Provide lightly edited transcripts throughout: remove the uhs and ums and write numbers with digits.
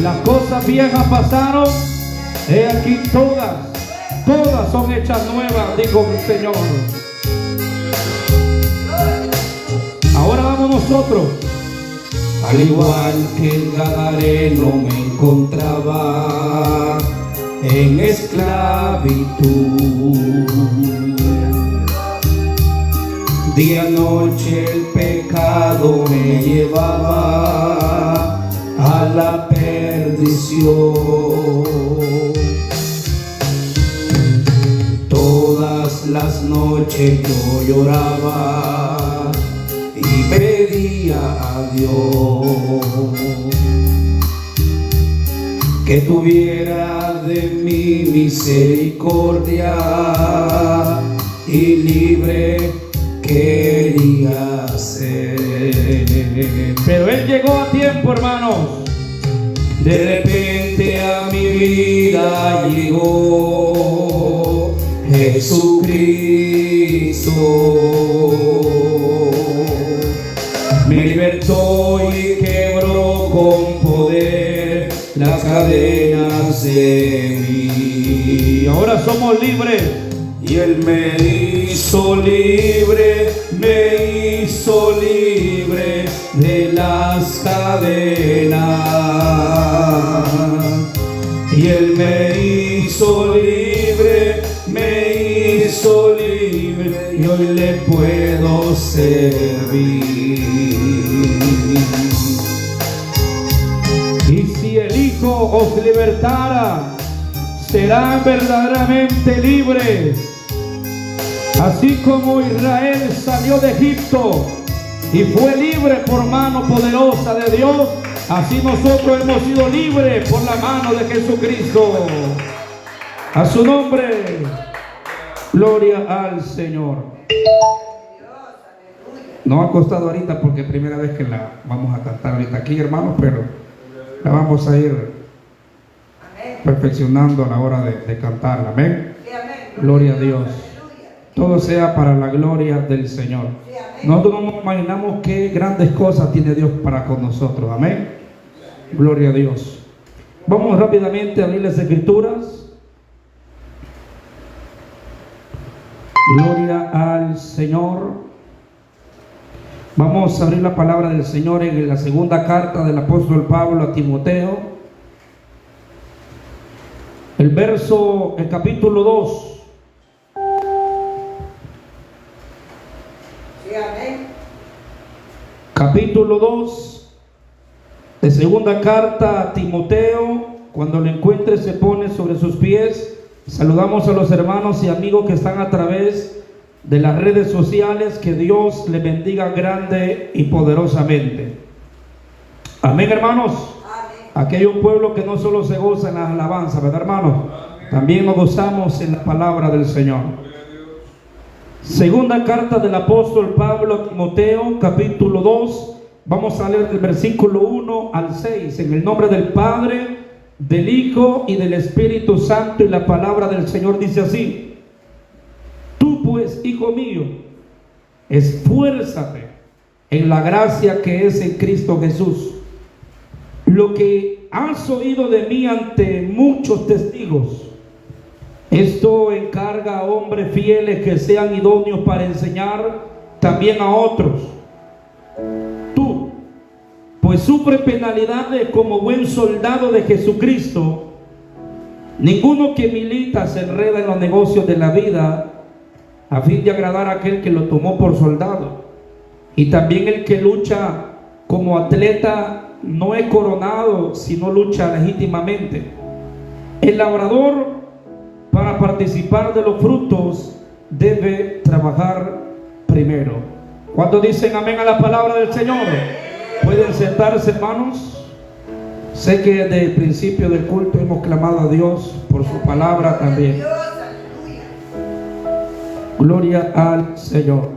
Las cosas viejas pasaron, he aquí todas son hechas nuevas, dijo el Señor. Ahora vamos nosotros. Al igual que el Gadareno me encontraba en esclavitud. Día y noche el pecado me llevaba a la perdición. Todas las noches yo lloraba y pedía a Dios que tuviera de mí misericordia, y libre quería ser. Pero Él llegó a tiempo, hermanos. De repente a mi vida llegó Jesucristo. Me libertó y quebró con poder las cadenas de mí. Ahora somos libres. Y Él me hizo libre de las cadenas. Y Él me hizo libre, y hoy le puedo servir. Y si el Hijo os libertara, serán verdaderamente libres. Así como Israel salió de Egipto y fue libre por mano poderosa de Dios, así nosotros hemos sido libres por la mano de Jesucristo. A su nombre, gloria al Señor. Nos ha costado ahorita porque es primera vez que la vamos a cantar ahorita aquí, hermanos, pero la vamos a ir perfeccionando a la hora de cantarla. Amén. Gloria a Dios. Todo sea para la gloria del Señor. Nosotros no nos imaginamos qué grandes cosas tiene Dios para con nosotros. Amén. Gloria a Dios. Vamos rápidamente a abrir las Escrituras. Gloria al Señor. Vamos a abrir la palabra del Señor en la segunda carta del apóstol Pablo a Timoteo. El capítulo 2. Capítulo 2 de segunda carta a Timoteo. Cuando lo encuentre se pone sobre sus pies. Saludamos a los hermanos y amigos que están a través de las redes sociales. Que Dios les bendiga grande y poderosamente. Amén, hermanos. Aquí hay un pueblo que no solo se goza en las alabanzas, ¿verdad, hermanos? También nos gozamos en la palabra del Señor. Segunda carta del apóstol Pablo a Timoteo, capítulo 2. Vamos a leer del versículo 1 al 6. En el nombre del Padre, del Hijo y del Espíritu Santo. Y la palabra del Señor dice así: Tú pues, hijo mío, esfuérzate en la gracia que es en Cristo Jesús. Lo que has oído de mí ante muchos testigos, esto encarga a hombres fieles que sean idóneos para enseñar también a otros. Tú, pues sufre penalidades como buen soldado de Jesucristo. Ninguno que milita se enreda en los negocios de la vida a fin de agradar a aquel que lo tomó por soldado. Y también el que lucha como atleta no es coronado, sino lucha legítimamente. El labrador, para participar de los frutos, debe trabajar primero. ¿Cuántos dicen amén a la palabra del Señor? Pueden sentarse, hermanos. Sé que desde el principio del culto hemos clamado a Dios por su palabra también. Gloria al Señor.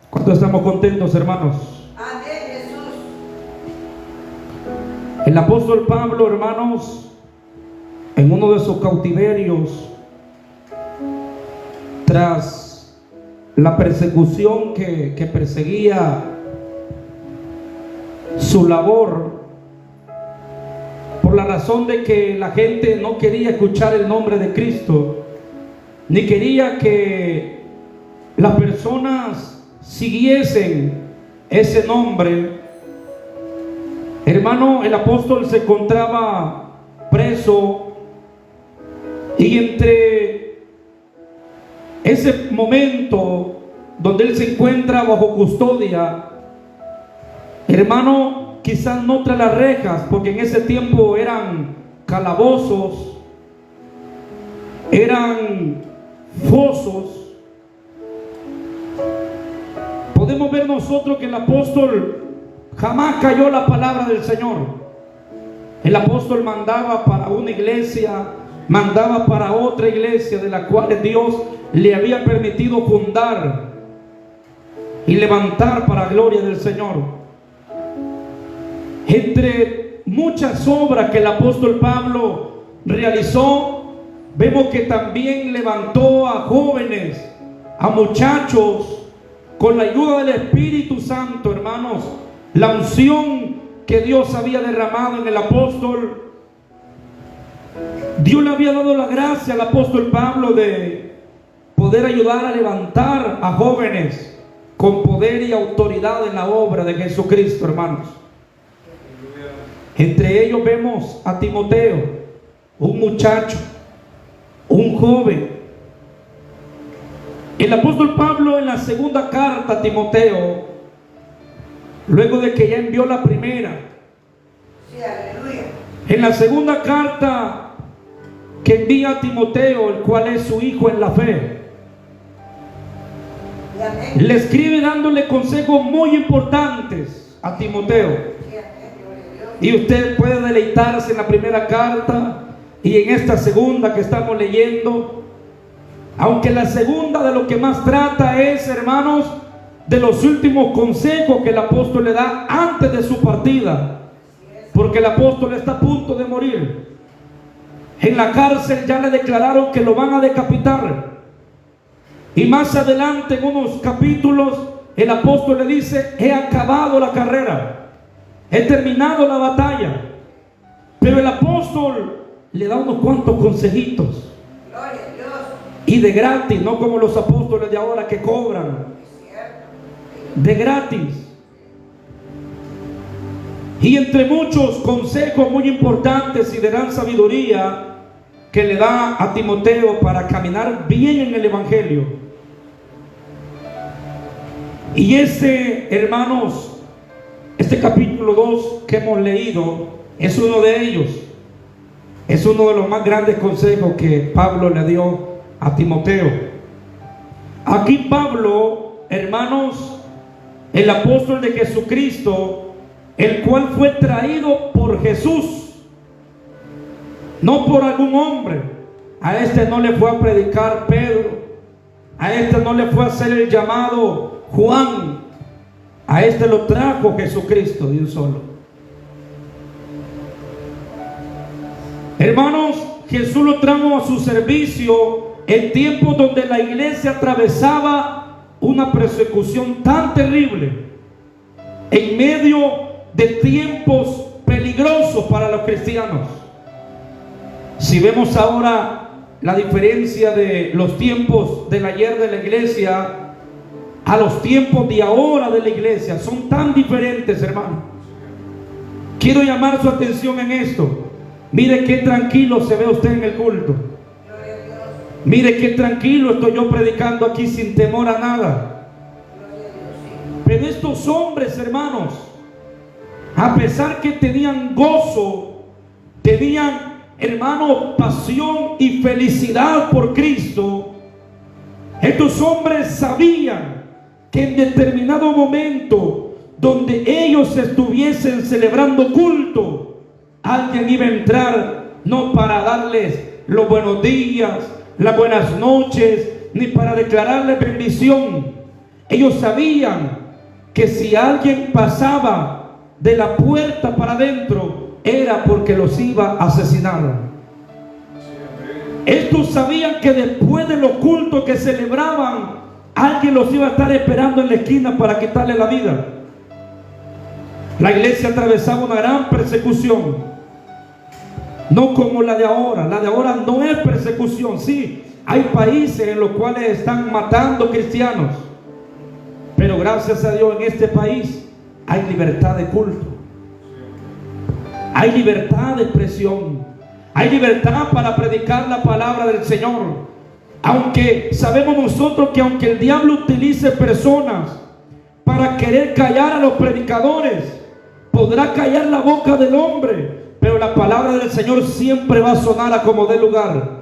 ¿Cuántos estamos contentos, hermanos? Amén, Jesús. El apóstol Pablo, hermanos, en uno de sus cautiverios, tras la persecución que perseguía su labor, por la razón de que la gente no quería escuchar el nombre de Cristo, ni quería que las personas siguiesen ese nombre. Hermano, el apóstol se encontraba preso, y entre ese momento donde él se encuentra bajo custodia, hermano, quizás no tras las rejas, porque en ese tiempo eran calabozos, eran fosos. Podemos ver nosotros que el apóstol jamás cayó la palabra del Señor. El apóstol mandaba para una iglesia, mandaba para otra iglesia, de la cual Dios le había permitido fundar y levantar para gloria del Señor. Entre muchas obras que el apóstol Pablo realizó, vemos que también levantó a jóvenes, a muchachos, con la ayuda del Espíritu Santo, hermanos. La unción que Dios había derramado en el apóstol, Dios le había dado la gracia al apóstol Pablo de poder ayudar a levantar a jóvenes con poder y autoridad en la obra de Jesucristo, hermanos. Entre ellos vemos a Timoteo, un muchacho, un joven. El apóstol Pablo, en la segunda carta a Timoteo, luego de que ya envió la primera, Sí, aleluya. en la segunda carta que envía a Timoteo, el cual es su hijo en la fe, Y amén. le escribe dándole consejos muy importantes a Timoteo. Sí, amén. Gloria a Dios. Y usted puede deleitarse en la primera carta y en esta segunda que estamos leyendo. Aunque la segunda de lo que más trata es, hermanos, de los últimos consejos que el apóstol le da antes de su partida. Porque el apóstol está a punto de morir. En la cárcel ya le declararon que lo van a decapitar. Y más adelante, en unos capítulos, el apóstol le dice: he acabado la carrera, he terminado la batalla. Pero el apóstol le da unos cuantos consejitos, Gloria a Dios. y de gratis, no como los apóstoles de ahora que cobran, Es cierto. de gratis. Y entre muchos consejos muy importantes y de gran sabiduría que le da a Timoteo para caminar bien en el evangelio. Y hermanos, este capítulo 2 que hemos leído es uno de ellos. Es uno de los más grandes consejos que Pablo le dio a Timoteo. Aquí Pablo, hermanos, el apóstol de Jesucristo, el cual fue traído por Jesús, no por algún hombre. A este no le fue a predicar Pedro, a este no le fue a hacer el llamado Juan, a este lo trajo Jesucristo de un solo. Hermanos, Jesús lo trajo a su servicio en tiempos donde la iglesia atravesaba una persecución tan terrible, en medio de tiempos peligrosos para los cristianos. Si vemos ahora la diferencia de los tiempos del ayer de la iglesia a los tiempos de ahora de la iglesia, son tan diferentes, hermano. Quiero llamar su atención en esto. Mire qué tranquilo se ve usted en el culto. Gloria a Dios. Mire qué tranquilo estoy yo predicando aquí sin temor a nada. Gloria a Dios. Sí. Pero estos hombres, hermanos, a pesar que tenían gozo, tenían, hermano, pasión y felicidad por Cristo, estos hombres sabían que en determinado momento donde ellos estuviesen celebrando culto, alguien iba a entrar, no para darles los buenos días, las buenas noches, ni para declararles bendición. Ellos sabían que si alguien pasaba de la puerta para adentro, era porque los iba a asesinar. Estos sabían que después de los cultos que celebraban, alguien los iba a estar esperando en la esquina para quitarle la vida. La iglesia atravesaba una gran persecución. No como la de ahora. La de ahora no es persecución. Sí, hay países en los cuales están matando cristianos, pero gracias a Dios en este país hay libertad de culto, hay libertad de expresión, hay libertad para predicar la palabra del Señor. Aunque sabemos nosotros que aunque el diablo utilice personas para querer callar a los predicadores, podrá callar la boca del hombre, pero la palabra del Señor siempre va a sonar a como dé lugar,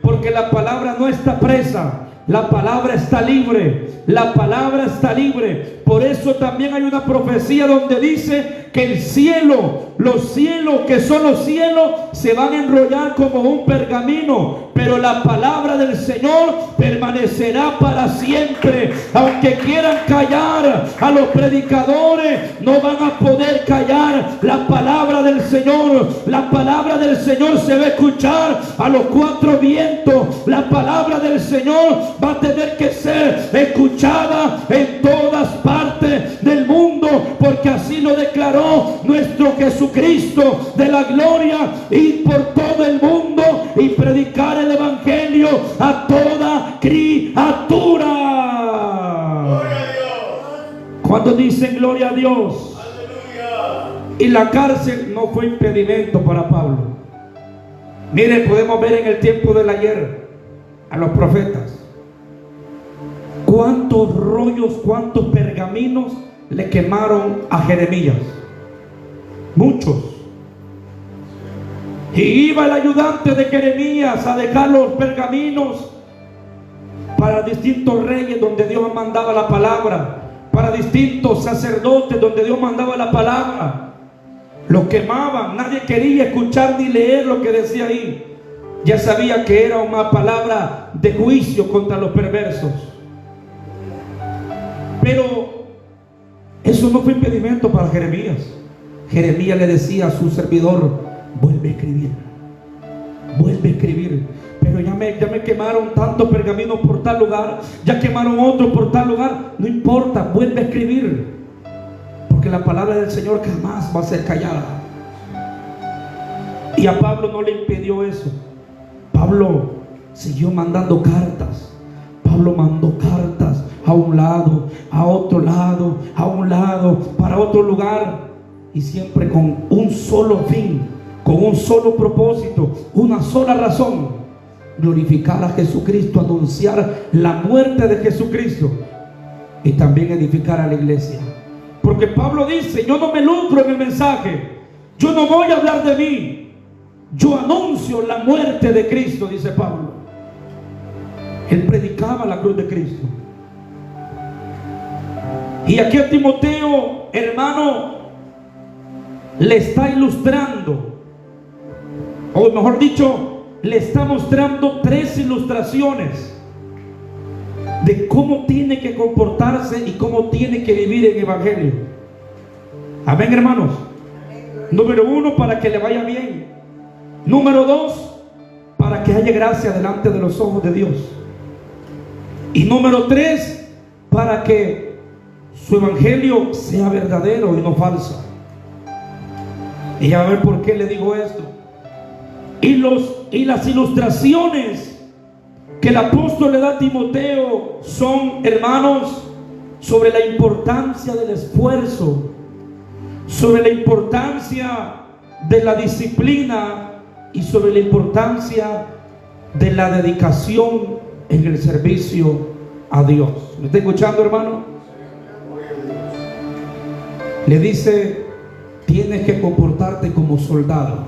porque la palabra no está presa, la palabra está libre, la palabra está libre. Por eso también hay una profecía donde dice que el cielo, los cielos que son los cielos, se van a enrollar como un pergamino, pero la palabra del Señor permanecerá para siempre. Aunque quieran callar a los predicadores, no van a poder callar la palabra del Señor. La palabra del Señor se va a escuchar a los cuatro vientos. La palabra del Señor va a tener que ser escuchada en todas partes del mundo, porque así lo declaró nuestro Jesucristo de la gloria: ir por todo el mundo y predicar el evangelio a toda criatura. Gloria a Dios. Cuando dicen gloria a Dios, Aleluya. y la cárcel no fue impedimento para Pablo. Mire, podemos ver en el tiempo del ayer a los profetas cuántos rollos, cuántos pergaminos le quemaron a Jeremías. Muchos. Y iba el ayudante de Jeremías a dejar los pergaminos para distintos reyes donde Dios mandaba la palabra, para distintos sacerdotes donde Dios mandaba la palabra. Los quemaban, nadie quería escuchar ni leer lo que decía ahí. Ya sabía que era una palabra de juicio contra los perversos. Pero eso no fue impedimento para Jeremías. Jeremías le decía a su servidor: vuelve a escribir, vuelve a escribir. Pero ya me quemaron tantos pergaminos por tal lugar, ya quemaron otros por tal lugar. No importa, vuelve a escribir, porque la palabra del Señor jamás va a ser callada. Y a Pablo no le impidió eso. Pablo siguió mandando cartas. Pablo mandó cartas a un lado, a otro lado, a un lado, para otro lugar, y siempre con un solo fin, con un solo propósito, una sola razón: glorificar a Jesucristo, anunciar la muerte de Jesucristo y también edificar a la iglesia. Porque Pablo dice: yo no me lucro en el mensaje, yo no voy a hablar de mí, yo anuncio la muerte de Cristo, dice Pablo. Él predicaba la cruz de Cristo. Y aquí a Timoteo, hermano, le está ilustrando, o mejor dicho, le está mostrando tres ilustraciones de cómo tiene que comportarse y cómo tiene que vivir en evangelio. Amén, hermanos. Número uno, para que le vaya bien. Número dos, para que haya gracia delante de los ojos de Dios. Y número tres, para que su evangelio sea verdadero y no falso. Y a ver por qué le digo esto. Y las ilustraciones que el apóstol le da a Timoteo son, hermanos, sobre la importancia del esfuerzo, sobre la importancia de la disciplina y sobre la importancia de la dedicación en el servicio a Dios. ¿Me está escuchando, hermano? Le dice: tienes que comportarte como soldado,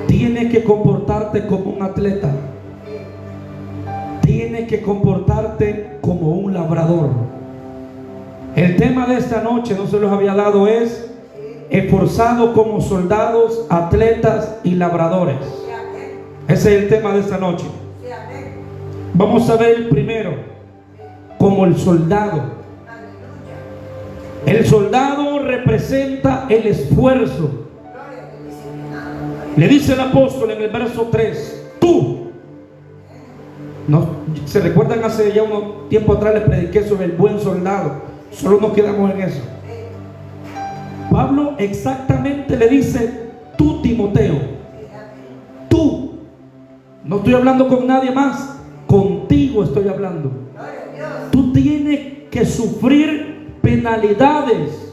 tienes que comportarte como un atleta, tienes que comportarte como un labrador. El tema de esta noche, no se los había dado, es esforzado como soldados, atletas y labradores. Ese es el tema de esta noche. Vamos a ver el primero, como el soldado. El soldado representa el esfuerzo. Le dice el apóstol en el verso 3: tú. No, ¿se recuerdan? Hace ya un tiempo atrás les prediqué sobre el buen soldado. Solo nos quedamos en eso. Pablo exactamente le dice: tú Timoteo, tú, no estoy hablando con nadie más, contigo estoy hablando. Gloria a Dios. Tú tienes que sufrir penalidades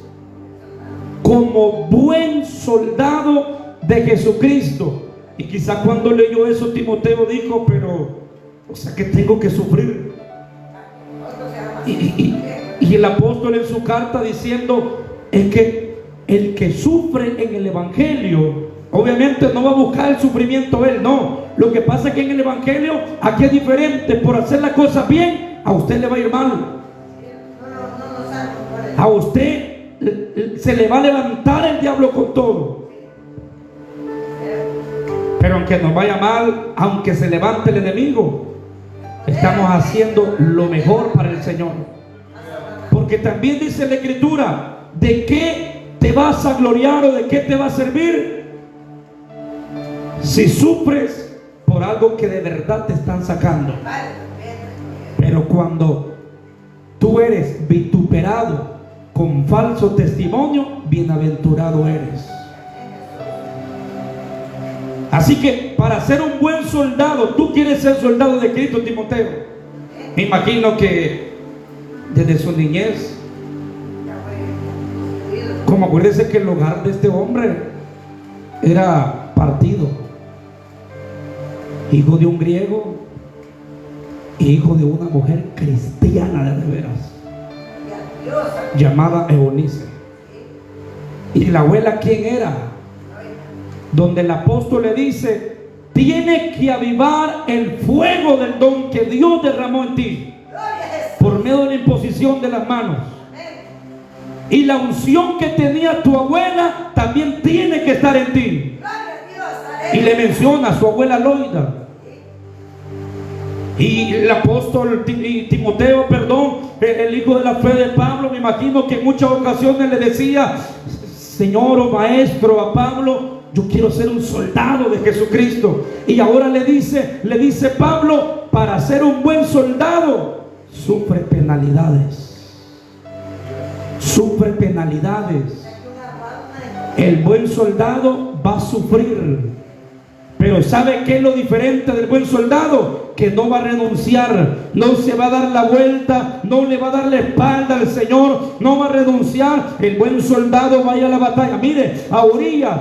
como buen soldado de Jesucristo. Y quizá cuando leyó eso Timoteo dijo, pero, o sea que tengo que sufrir. Y el apóstol en su carta diciendo, es que el que sufre en el evangelio, obviamente no va a buscar el sufrimiento él, no. Lo que pasa es que en el evangelio aquí es diferente. Por hacer las cosas bien, a usted le va a ir mal. A usted se le va a levantar el diablo con todo. Pero aunque nos vaya mal, aunque se levante el enemigo, estamos haciendo lo mejor para el Señor. Porque también dice la Escritura, ¿de qué te vas a gloriar o de qué te va a servir si sufres por algo que de verdad te están sacando? Pero cuando tú eres vituperado con falso testimonio, bienaventurado eres. Así que para ser un buen soldado, tú quieres ser soldado de Cristo, Timoteo. Me imagino que desde su niñez, como acuérdese que el hogar de este hombre era partido. Hijo de un griego, hijo de una mujer cristiana de veras, llamada Eunice. ¿Y la abuela quién era? Donde el apóstol le dice, tiene que avivar el fuego del don que Dios derramó en ti por medio de la imposición de las manos. Y la unción que tenía tu abuela también tiene que estar en ti. Y le menciona a su abuela Loida. Y el apóstol Timoteo, el hijo de la fe de Pablo, me imagino que en muchas ocasiones le decía, Señor o maestro a Pablo, yo quiero ser un soldado de Jesucristo. Y ahora le dice Pablo, para ser un buen soldado, sufre penalidades. Sufre penalidades. El buen soldado va a sufrir. Pero ¿sabe qué es lo diferente del buen soldado? Que no va a renunciar, no se va a dar la vuelta, no le va a dar la espalda al Señor, no va a renunciar. El buen soldado va a ir a la batalla. Mire, a Urías,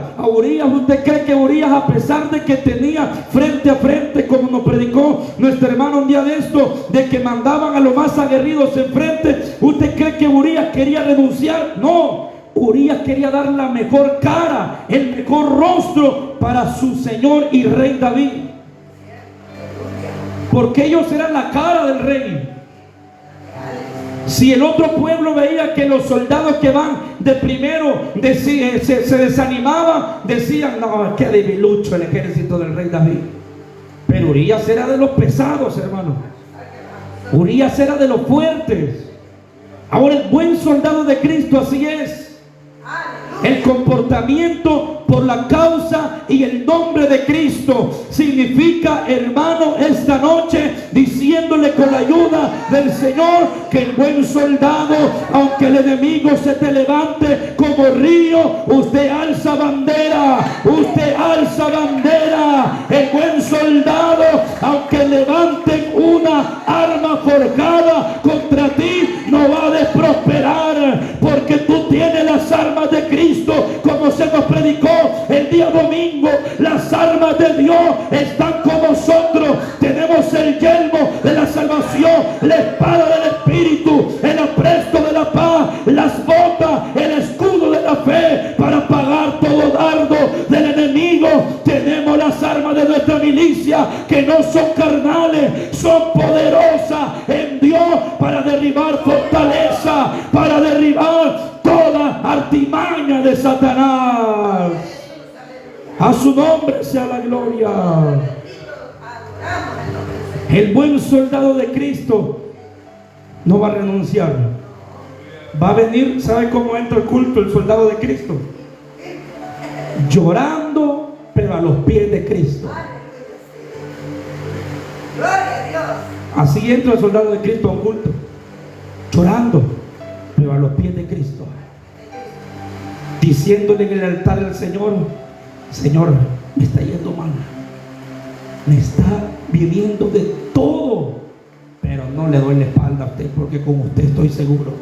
¿usted cree que Urías, a pesar de que tenía frente a frente, como nos predicó nuestro hermano un día de esto, de que mandaban a los más aguerridos enfrente, ¿usted cree que Urías quería renunciar? No. Urías quería dar la mejor cara, el mejor rostro para su Señor y Rey David, porque ellos eran la cara del rey. Si el otro pueblo veía que los soldados que van de primero se desanimaban, decían, no, qué debilucho el ejército del Rey David. Pero Urías era de los pesados, hermano. Urías era de los fuertes. Ahora el buen soldado de Cristo así es. El comportamiento por la causa y el nombre de Cristo significa, hermano, esta noche diciéndole con la ayuda del Señor que el buen soldado, aunque el enemigo se te levante como río, usted alza bandera, usted alza bandera. El buen soldado, aunque levanten una arma forjada contra ti, no va a prosperar, porque tú tienes las armas de Cristo, como se nos predicó el día domingo. Las armas de Dios están con nosotros. Tenemos el yelmo de la salvación, la espada del Espíritu, el apresto de la paz, las botas, el escudo de la fe para pagar todo dardo del enemigo. Tenemos las armas de nuestra milicia, que no son carnales, son poderosas en Dios para derribar fortaleza, para derribar toda artimaña de Satanás. A su nombre sea la gloria. El buen soldado de Cristo no va a renunciar. Va a venir, ¿sabe cómo entra el culto el soldado de Cristo? Llorando, pero a los pies de Cristo. Gloria a Dios. Así entra el soldado de Cristo a un culto, llorando, pero a los pies de Cristo, diciéndole en el altar al Señor, Señor, me está yendo mal, me está viniendo de todo, pero no le doy la espalda a usted, porque con usted estoy seguro.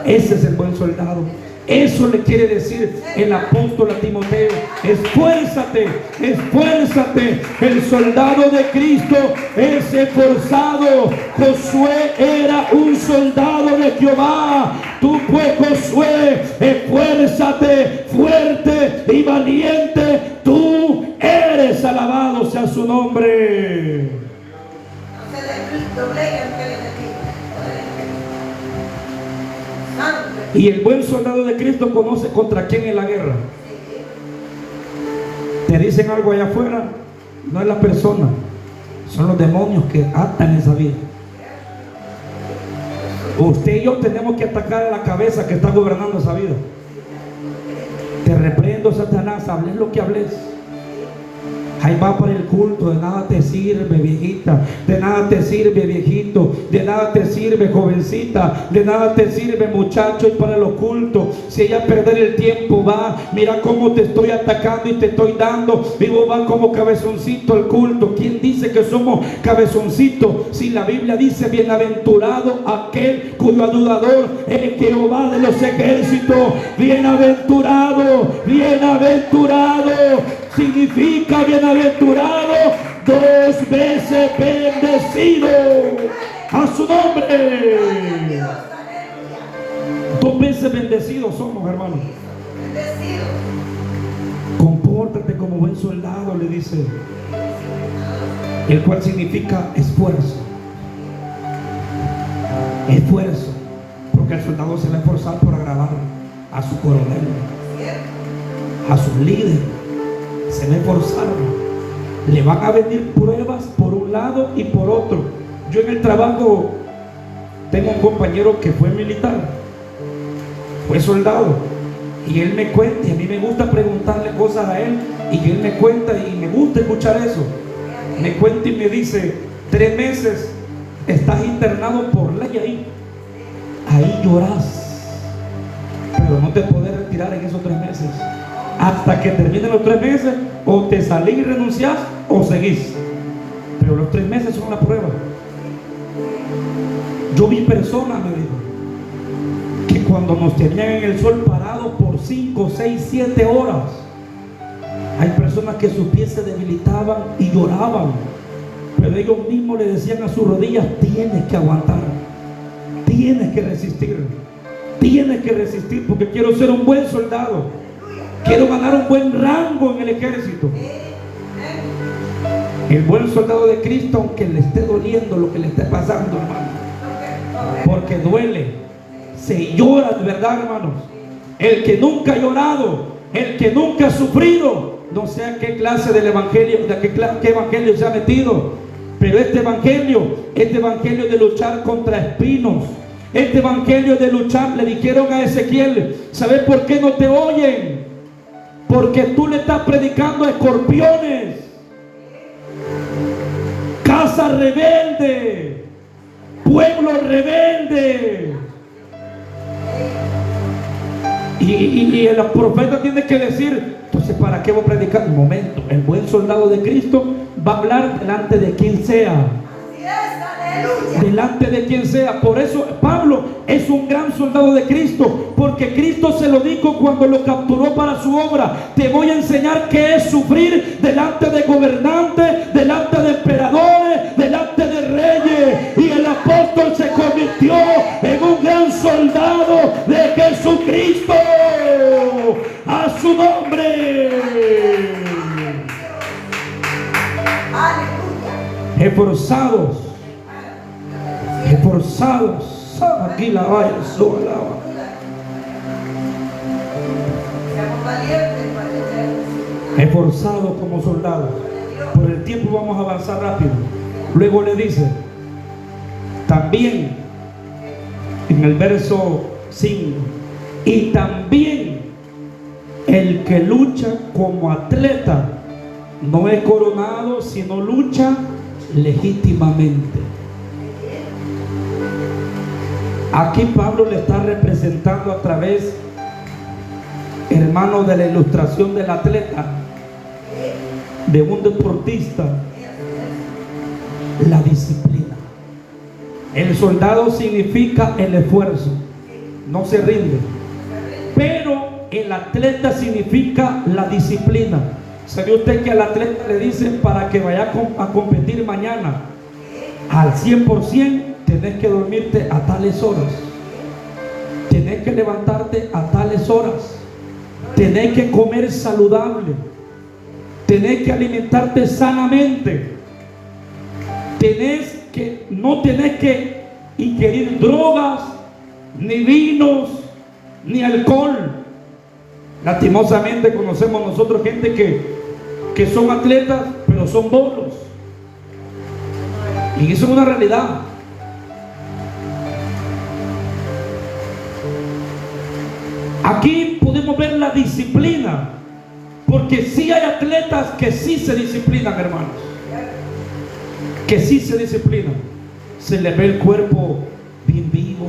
Ese es el buen soldado. Eso le quiere decir el apóstol a Timoteo: esfuérzate, esfuérzate. El soldado de Cristo es esforzado. Josué era un soldado de Jehová. Tú pues, Josué, esfuérzate, fuerte y valiente. Tú eres, alabado sea su nombre. Y el buen soldado de Cristo conoce contra quién en la guerra. Te dicen algo allá afuera, no es la persona, son los demonios que atan esa vida. Usted y yo tenemos que atacar a la cabeza que está gobernando esa vida. Te reprendo, Satanás, hables lo que hables. Ahí va para el culto, de nada te sirve, viejita, de nada te sirve, viejito, de nada te sirve, jovencita, de nada te sirve, muchacho, y para los cultos. Si ella perder el tiempo va, mira cómo te estoy atacando y te estoy dando, y vos vas como cabezoncito al culto. ¿Quién dice que somos cabezoncitos? Si la Biblia dice: bienaventurado aquel cuyo ayudador es Jehová de los ejércitos. Bienaventurado, bienaventurado significa bienaventurado, dos veces bendecido. A su nombre. Dos veces bendecidos somos, hermanos. Compórtate como buen soldado, le dice, el cual significa esfuerzo. Esfuerzo, porque el soldado se va a esforzar por agradar a su coronel, a sus líderes. Se va a esforzar. Le van a venir pruebas por un lado y por otro. Yo en el trabajo tengo un compañero que fue militar, fue soldado, y él me cuenta, y a mí me gusta preguntarle cosas a él, y él me cuenta, y me gusta escuchar eso. Me cuenta y me dice: 3 meses estás internado por ley ahí lloras, pero no te podés retirar en esos 3 meses. Hasta que terminen los 3 meses, o te salís y renunciás, o seguís. Pero los 3 meses son la prueba. Yo vi personas, me dijo, que cuando nos tenían en el sol parados por 5, 6, 7 horas, hay personas que sus pies se debilitaban y lloraban, pero ellos mismos le decían a sus rodillas: tienes que aguantar, tienes que resistir, porque quiero ser un buen soldado. Quiero ganar un buen rango en el ejército. El buen soldado de Cristo, aunque le esté doliendo lo que le esté pasando, hermano, porque duele, se llora de verdad, hermanos. El que nunca ha llorado, el que nunca ha sufrido, no sé a qué clase del evangelio, qué evangelio se ha metido, pero este evangelio de luchar contra espinos, este evangelio de luchar. Le dijeron a Ezequiel: ¿sabes por qué no te oyen? Porque tú le estás predicando a escorpiones, casa rebelde, pueblo rebelde. Y el profeta tiene que decir: entonces, ¿para qué voy a predicar? Un momento, el buen soldado de Cristo va a hablar delante de quien sea. Delante de quien sea. Por eso Pablo es un gran soldado de Cristo, porque Cristo se lo dijo cuando lo capturó para su obra: te voy a enseñar qué es sufrir delante de gobernantes, delante de emperadores, delante de reyes. Y el apóstol se convirtió en un gran soldado de Jesucristo. A su nombre. Esforzados, aquí la vaya, su alaba. Esforzados como soldados. Por el tiempo vamos a avanzar rápido. Luego le dice también en el verso 5: y también el que lucha como atleta no es coronado, sino lucha legítimamente. Aquí Pablo le está representando a través, hermano, de la ilustración del atleta, de un deportista, la disciplina. El soldado significa el esfuerzo, no se rinde. Pero el atleta significa la disciplina. ¿Sabe usted que al atleta le dicen para que vaya a competir mañana al 100%, tenés que dormirte a tales horas, tenés que levantarte a tales horas, tenés que comer saludable, tenés que alimentarte sanamente, no tenés que ingerir drogas, ni vinos, ni alcohol. Lastimosamente conocemos nosotros gente que son atletas, pero son bolos. Y eso es una realidad. Aquí podemos ver la disciplina, porque sí hay atletas que sí se disciplinan, hermanos, que sí se disciplinan. Se les ve el cuerpo bien vivo,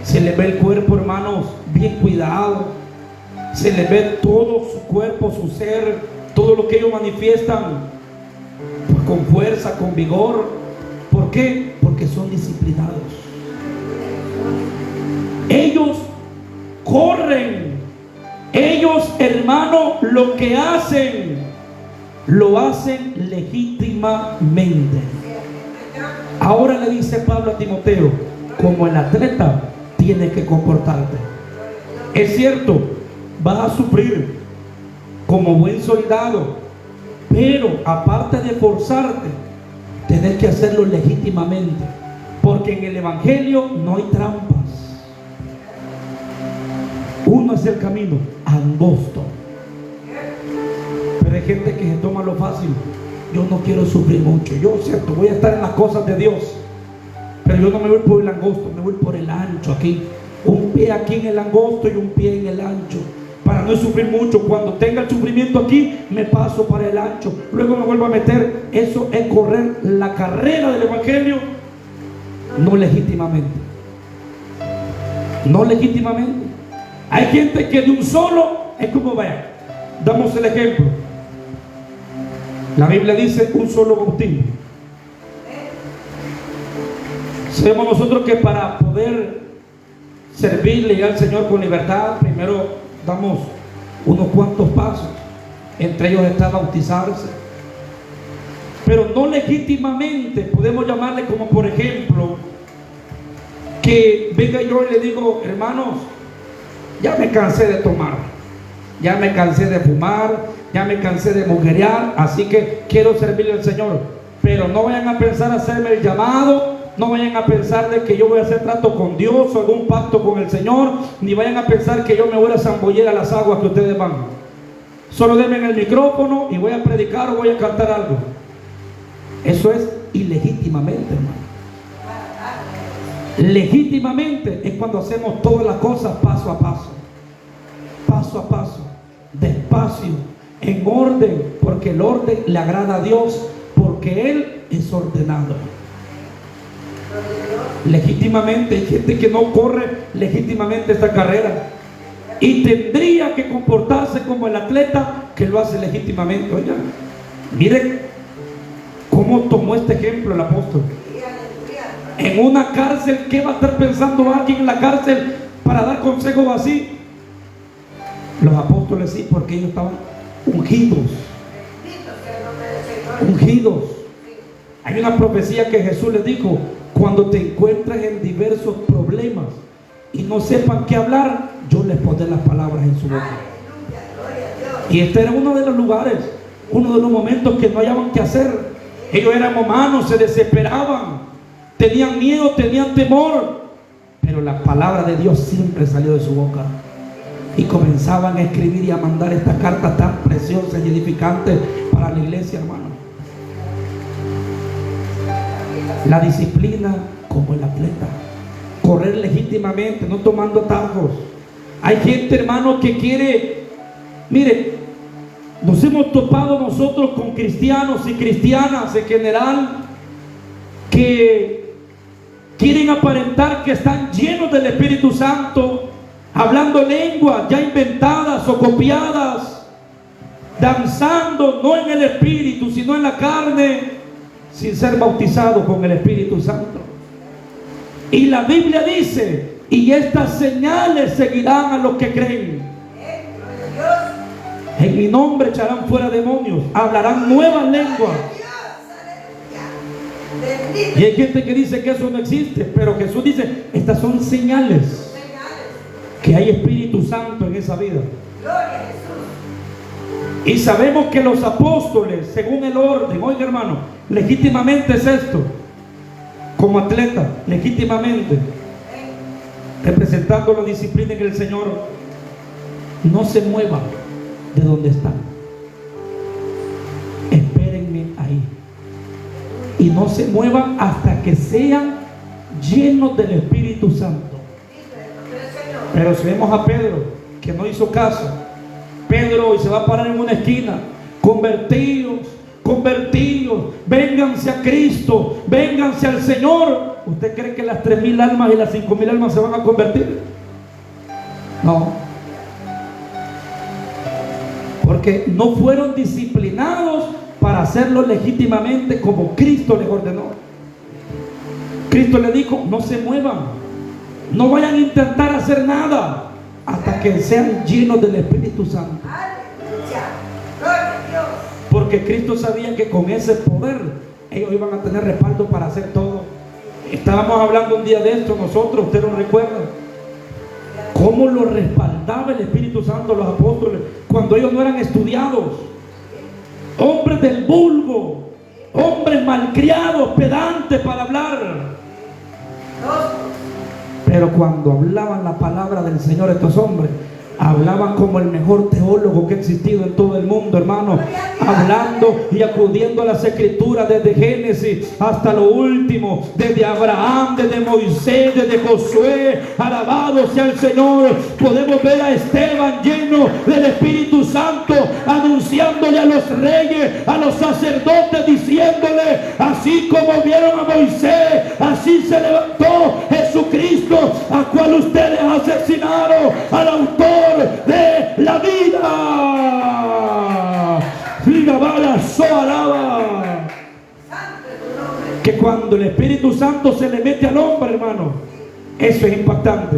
se les ve el cuerpo, hermanos, bien cuidado, se les ve todo su cuerpo, su ser, todo lo que ellos manifiestan con fuerza, con vigor. ¿Por qué? Porque son disciplinados. Ellos corren, ellos, hermano, lo que hacen, lo hacen legítimamente. Ahora le dice Pablo a Timoteo, como el atleta tienes que comportarte. Es cierto, vas a sufrir como buen soldado, pero aparte de forzarte, tenés que hacerlo legítimamente, porque en el evangelio no hay trampas. Uno es el camino angosto, pero hay gente que se toma lo fácil. Yo no quiero sufrir mucho, yo cierto, voy a estar en las cosas de Dios, pero yo no me voy por el angosto, me voy por el ancho aquí. Un pie aquí en el angosto y un pie en el ancho, para no sufrir mucho. Cuando tenga el sufrimiento aquí, me paso para el ancho, luego me vuelvo a meter. Eso es correr la carrera del evangelio no legítimamente. No legítimamente. Hay gente que de un solo, es como vaya, damos el ejemplo. La Biblia dice un solo bautismo. Sabemos nosotros que para poder servirle al Señor con libertad, primero damos unos cuantos pasos. Entre ellos está bautizarse. Pero no legítimamente podemos llamarle, como por ejemplo, que venga yo y le digo, hermanos, ya me cansé de tomar, ya me cansé de fumar, ya me cansé de mujerear, así que quiero servirle al Señor. Pero no vayan a pensar hacerme el llamado, no vayan a pensar de que yo voy a hacer trato con Dios o algún pacto con el Señor, ni vayan a pensar que yo me voy a zambullir a las aguas que ustedes van. Solo denme el micrófono y voy a predicar o voy a cantar algo. Eso es ilegítimamente, hermano. Legítimamente es cuando hacemos todas las cosas paso a paso, despacio, en orden, porque el orden le agrada a Dios, porque Él es ordenado. Legítimamente, hay gente que no corre legítimamente esta carrera y tendría que comportarse como el atleta que lo hace legítimamente. Oigan, miren cómo tomó este ejemplo el apóstol. En una cárcel, ¿qué va a estar pensando alguien en la cárcel para dar consejos así? Los apóstoles sí, porque ellos estaban ungidos. Ungidos. Hay una profecía que Jesús les dijo: cuando te encuentres en diversos problemas y no sepan qué hablar, yo les pondré las palabras en su boca. Y este era uno de los lugares, uno de los momentos que no hallaban qué hacer. Ellos eran humanos, se desesperaban, tenían miedo, tenían temor, pero la palabra de Dios siempre salió de su boca. Y comenzaban a escribir y a mandar estas cartas tan preciosas y edificantes para la iglesia, hermano. La disciplina como el atleta. Correr legítimamente, no tomando atajos. Hay gente, hermano, que quiere, mire, nos hemos topado nosotros con cristianos y cristianas en general que quieren aparentar que están llenos del Espíritu Santo, hablando lenguas ya inventadas o copiadas, danzando no en el Espíritu, sino en la carne, sin ser bautizado con el Espíritu Santo. Y la Biblia dice, y estas señales seguirán a los que creen. En mi nombre echarán fuera demonios, hablarán nuevas lenguas. Y hay gente que dice que eso no existe, pero Jesús dice, estas son señales que hay Espíritu Santo en esa vida. Y sabemos que los apóstoles, según el orden, oiga hermano, legítimamente es esto, como atleta, legítimamente, representando la disciplina en el Señor, no se muevan de donde están, espérenme ahí, y no se muevan hasta que sean llenos del Espíritu Santo. Pero si vemos a Pedro, que no hizo caso, Pedro hoy se va a parar en una esquina, convertidos, vénganse a Cristo, vénganse al Señor. ¿Usted cree que las 3,000 almas y las 5,000 almas se van a convertir? No, porque no fueron disciplinados para hacerlo legítimamente como Cristo les ordenó. Cristo le dijo, no se muevan, no vayan a intentar hacer nada hasta que sean llenos del Espíritu Santo. Porque Cristo sabía que con ese poder ellos iban a tener respaldo para hacer todo. Estábamos hablando un día de esto nosotros, usted lo recuerda, cómo lo respaldaba el Espíritu Santo a los apóstoles cuando ellos no eran estudiados, hombres del vulgo, hombres malcriados, pedantes para hablar. Pero cuando hablaban la palabra del Señor, estos hombres hablaban como el mejor teólogo que ha existido en todo el mundo, hermano, hablando y acudiendo a las escrituras desde Génesis hasta lo último, desde Abraham, desde Moisés, desde Josué. Alabado sea el Señor. Podemos ver a Esteban lleno del Espíritu Santo, anunciándole a los reyes, a los sacerdotes, diciéndole, así como vieron a Moisés, así se levantó Jesucristo, a cual ustedes asesinaron, al autor de la vida. Que cuando el Espíritu Santo se le mete al hombre, hermano, eso es impactante.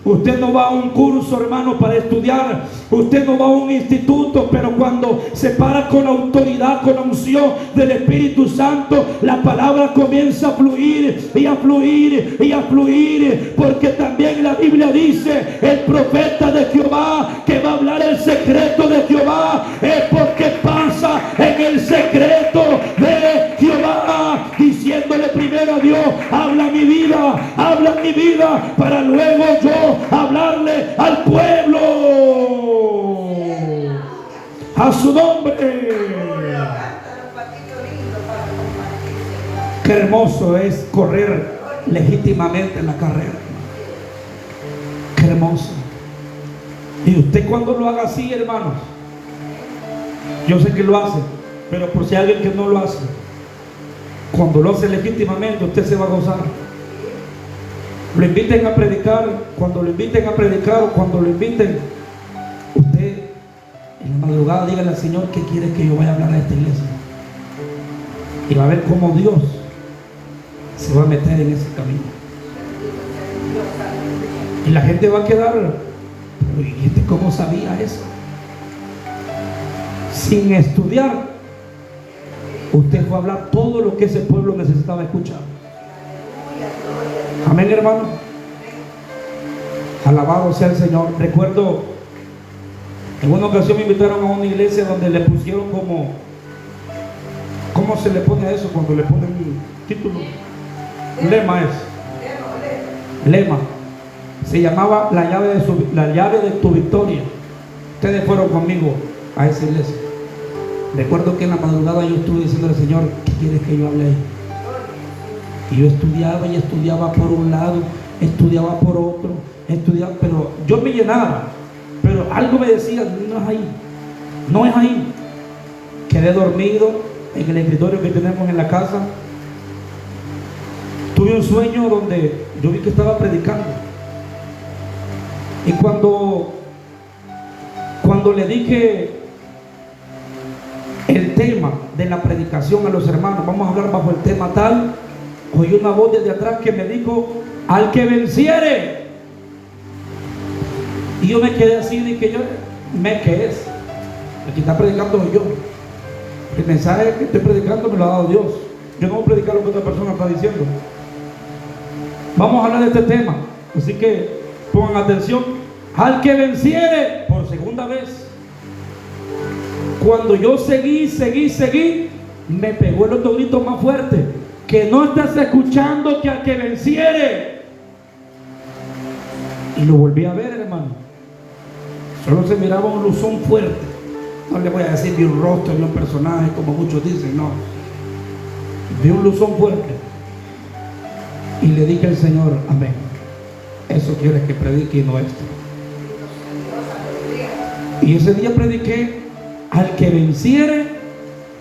Usted no va a un curso, hermano, para estudiar. Usted no va a un instituto, pero cuando se para con la autoridad, con la unción del Espíritu Santo, la palabra comienza a fluir y a fluir y a fluir. Porque también la Biblia dice, el profeta de Jehová que va a hablar el secreto de Jehová, es porque pasa en el secreto de Jehová, diciéndole primero a Dios, habla mi vida, para luego yo hablarle al pueblo a su nombre. Qué hermoso es correr legítimamente en la carrera. Qué hermoso. Y usted cuando lo haga así, hermanos, yo sé que lo hace, pero por si hay alguien que no lo hace, cuando lo hace legítimamente, usted se va a gozar. Lo inviten a predicar, cuando lo inviten a predicar o cuando lo inviten, usted en la madrugada dígale al Señor que quiere que yo vaya a hablar a esta iglesia, y va a ver cómo Dios se va a meter en ese camino, y la gente va a quedar, pero ¿y este cómo sabía eso? Sin estudiar, usted fue a hablar todo lo que ese pueblo necesitaba escuchar. Amén, hermano. Alabado sea el Señor. Recuerdo en una ocasión me invitaron a una iglesia donde le pusieron como, ¿cómo se le pone a eso cuando le ponen título? Lema es. Lema. Se llamaba la llave de tu victoria. Ustedes fueron conmigo a esa iglesia. Recuerdo que en la madrugada yo estuve diciendo al Señor, ¿qué quieres que yo hable ahí? Y yo estudiaba y estudiaba por un lado, estudiaba por otro, estudiaba, pero yo me llenaba, pero algo me decía, no es ahí, no es ahí. Quedé dormido en el escritorio que tenemos en la casa. Tuve un sueño donde yo vi que estaba predicando, y cuando le dije el tema de la predicación a los hermanos, vamos a hablar bajo el tema tal. Oí una voz desde atrás que me dijo: al que venciere. Y yo me quedé así, dije yo, ¿qué es? El que está predicando soy yo. El mensaje que estoy predicando me lo ha dado Dios. Yo no voy a predicar lo que otra persona está diciendo. Vamos a hablar de este tema, así que pongan atención. Al que venciere, por segunda vez. Cuando yo seguí, me pegó el otro grito más fuerte: que no estás escuchando que al que venciere. Y lo volví a ver, hermano. Solo se miraba un luzón fuerte. No le voy a decir vi un rostro, vi un personaje como muchos dicen, no. Vi un luzón fuerte. Y le dije al Señor: amén. Eso quieres que predique y no esto. Y ese día prediqué: al que venciere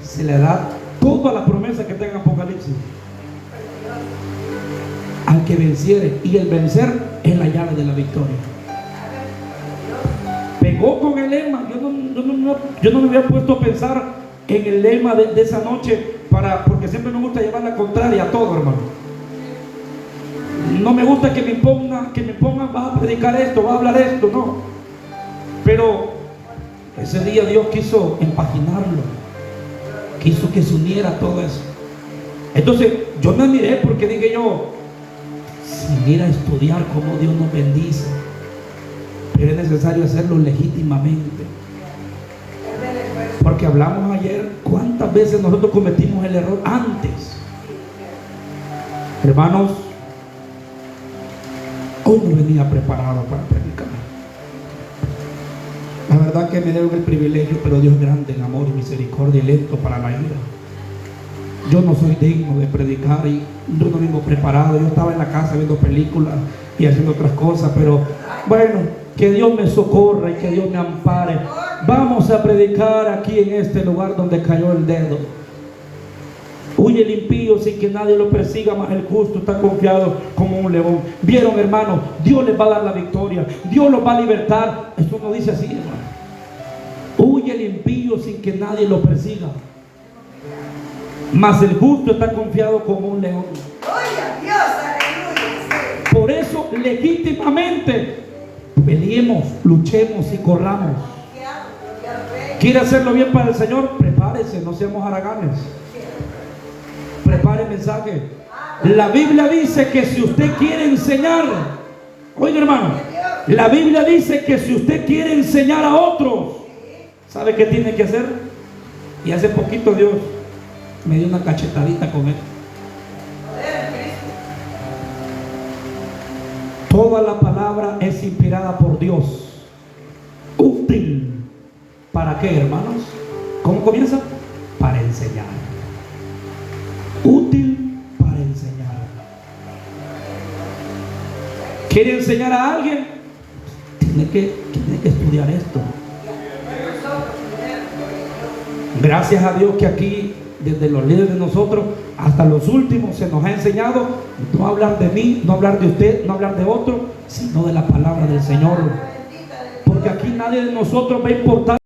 se le da toda la promesa que está en Apocalipsis. Al que venciere, y el vencer es la llave de la victoria. Pegó con el lema. Yo no me había puesto a pensar en el lema de esa noche, porque siempre me gusta llevar la contraria a todo, hermano. No me gusta que me pongan, vas a predicar esto, vas a hablar esto, no. Pero ese día Dios quiso empaginarlo, quiso que se uniera todo eso. Entonces yo me miré, porque dije yo, si ir a estudiar cómo Dios nos bendice, pero es necesario hacerlo legítimamente. Porque hablamos ayer cuántas veces nosotros cometimos el error antes. Hermanos, hoy no venía preparado para predicar. La verdad que me dieron el privilegio, pero Dios es grande en amor y misericordia y lento para la ira. Yo no soy digno de predicar y yo no vengo preparado. Yo estaba en la casa viendo películas y haciendo otras cosas, pero bueno, que Dios me socorra y que Dios me ampare. Vamos a predicar aquí en este lugar donde cayó el dedo. Huye el impío sin que nadie lo persiga, mas el justo está confiado como un león. Vieron, hermano, Dios les va a dar la victoria, Dios los va a libertar. Esto no dice así, hermano. Huye el impío sin que nadie lo persiga, mas el justo está confiado como un león. Gloria a Dios, aleluya. Por eso legítimamente peleemos, luchemos y corramos. ¿Quiere hacerlo bien para el Señor? Prepárese, no seamos haraganes. Prepare el mensaje. La Biblia dice que si usted quiere enseñar, oiga, hermano, la Biblia dice que si usted quiere enseñar a otros, ¿sabe qué tiene que hacer? Y hace poquito Dios me dio una cachetadita con él. Toda la palabra es inspirada por Dios, útil. ¿Para qué, hermanos? ¿Cómo comienza? Para enseñar. Útil para enseñar. ¿Quiere enseñar a alguien? Tiene que estudiar esto. Gracias a Dios que aquí, desde los líderes de nosotros hasta los últimos, se nos ha enseñado no hablar de mí, no hablar de usted, no hablar de otro, sino de la palabra del Señor. Porque aquí nadie de nosotros va a importar